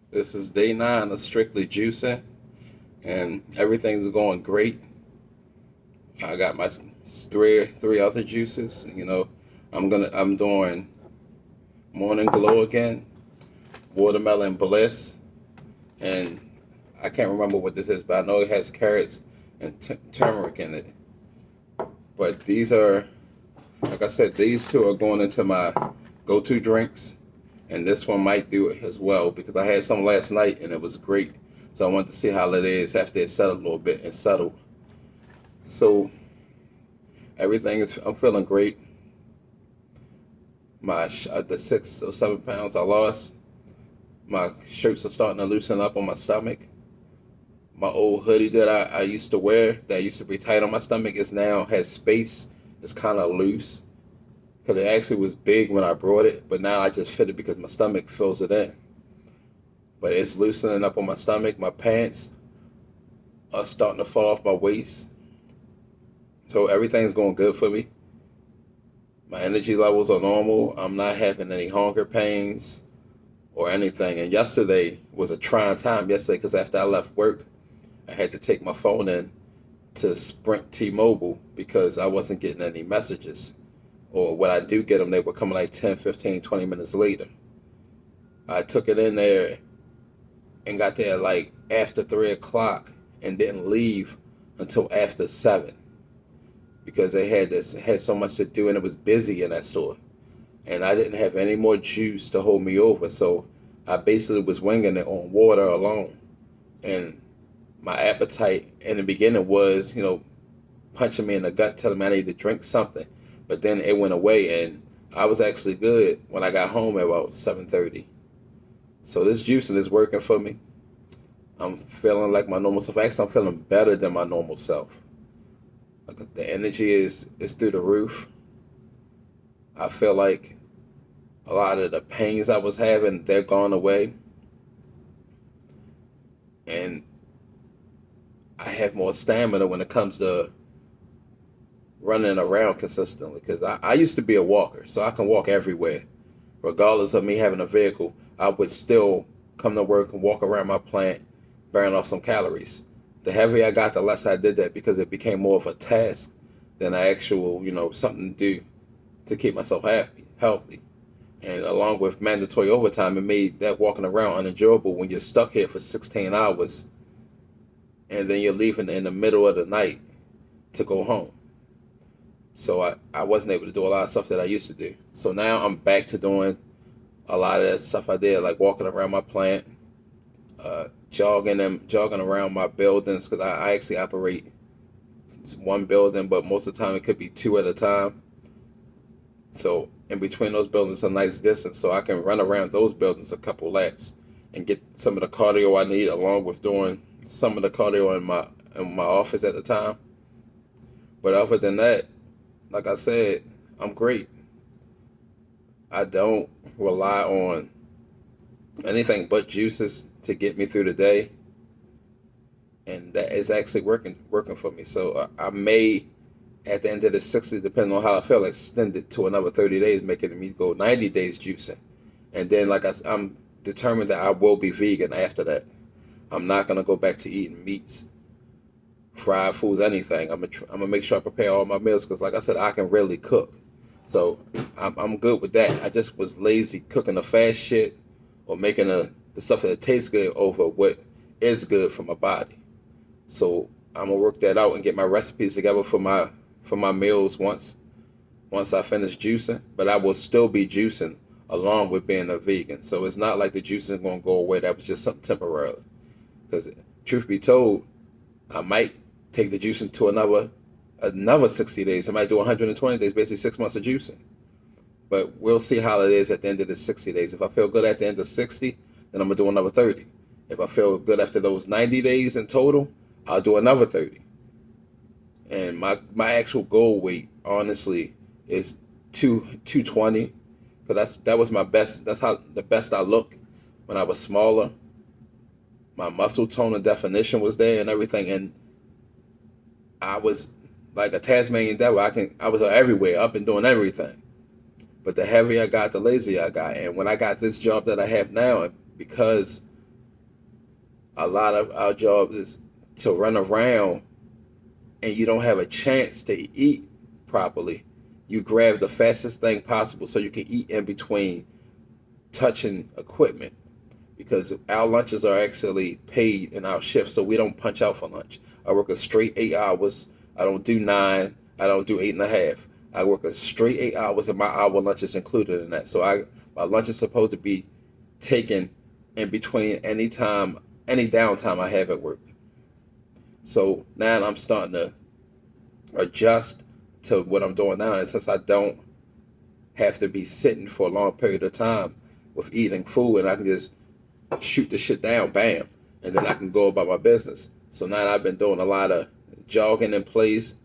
This is day 9 of strictly juicing, and everything's going great. I got my three other juices. I'm doing Morning Glow again, Watermelon Bliss, and I can't remember what this is, but I know it has carrots and turmeric in it. But these are, like I said, these two are going into my go-to drinks, and this one might do it as well because I had some last night and it was great. So I wanted to see how it is after it settled a little bit and settled. So I'm feeling great. The 6 or 7 pounds I lost, my shirts are starting to loosen up on my stomach. My old hoodie that I used to wear, that used to be tight on my stomach, is now has space. It's kind of loose because it actually was big when I brought it, but now I just fit it because my stomach fills it in. But it's loosening up on my stomach. My pants are starting to fall off my waist. So everything's going good for me. My energy levels are normal. I'm not having any hunger pains or anything. And yesterday was a trying time yesterday because after I left work, I had to take my phone in to Sprint T-Mobile because I wasn't getting any messages. Or when I do get them, they were coming like 10, 15, 20 minutes later. I took it in there and got there like after 3 o'clock and didn't leave until after 7 because they had so much to do and it was busy in that store. And I didn't have any more juice to hold me over. So I basically was winging it on water alone. And my appetite in the beginning was, punching me in the gut, telling me I need to drink something. But then it went away, and I was actually good when I got home at about 7:30. So this juicing is working for me. I'm feeling like my normal self. Actually, I'm feeling better than my normal self. Like the energy is through the roof. I feel like a lot of the pains I was having, they're gone away, and I have more stamina when it comes to running around consistently because I used to be a walker, so I can walk everywhere. Regardless of me having a vehicle, I would still come to work and walk around my plant, burn off some calories. The heavier I got, the less I did that because it became more of a task than an actual, something to do to keep myself healthy. And along with mandatory overtime, it made that walking around unenjoyable when you're stuck here for 16 hours and then you're leaving in the middle of the night to go home. So I wasn't able to do a lot of stuff that I used to do. So now I'm back to doing a lot of that stuff I did, like walking around my plant, jogging around my buildings because I actually operate one building, but most of the time it could be two at a time. So in between those buildings, a nice distance, so I can run around those buildings a couple laps and get some of the cardio I need, along with doing some of the cardio in my office at the time. But other than that, like I said, I'm great. I don't rely on anything but juices to get me through the day, and that is actually working for me. So I may, at the end of the 60, depending on how I feel, extend it to another 30 days, making me go 90 days juicing, and then I'm determined that I will be vegan after that. I'm not gonna go back to eating meats, fried foods, anything. I'm gonna make sure I prepare all my meals because, like I said, I can really cook. So I'm good with that. I just was lazy cooking the fast shit or making the stuff that tastes good over what is good for my body. So I'm gonna work that out and get my recipes together for my meals once I finish juicing. But I will still be juicing along with being a vegan. So it's not like the juicing is gonna go away. That was just something temporarily. Because truth be told, I might take the juicing to another 60 days. I might do 120 days, basically 6 months of juicing. But we'll see how it is at the end of the 60 days. If I feel good at the end of 60, then I'm going to do another 30. If I feel good after those 90 days in total, I'll do another 30. And my actual goal weight, honestly, is 220. Because that was my best. That's how the best I look when I was smaller. My muscle tone and definition was there and everything. And I was like a Tasmanian devil. I was everywhere, up and doing everything. But the heavier I got, the lazier I got. And when I got this job that I have now, because a lot of our jobs is to run around and you don't have a chance to eat properly. You grab the fastest thing possible so you can eat in between touching equipment, because our lunches are actually paid in our shift, so we don't punch out for lunch. I work a straight 8 hours. I don't do 9. I don't do 8.5. I work a straight 8 hours, and my hour lunch is included in that. So my lunch is supposed to be taken in between any downtime I have at work. So now I'm starting to adjust to what I'm doing now, and since I don't have to be sitting for a long period of time with eating food, and I can just shoot the shit down, bam, and then I can go about my business. So now I've been doing a lot of jogging in place,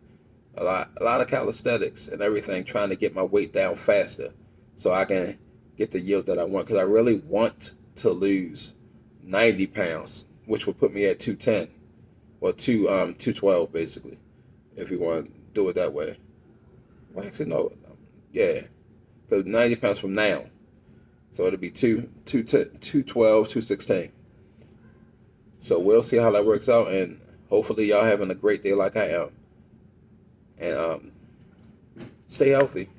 a lot of calisthenics and everything, trying to get my weight down faster so I can get the yield that I want. Because I really want to lose 90 pounds, which would put me at 210 or 212 basically, if you want to do it that way. Well, actually, no, yeah, because 90 pounds from now. So it'll be 212, 216. So we'll see how that works out, and hopefully y'all having a great day like I am. And stay healthy.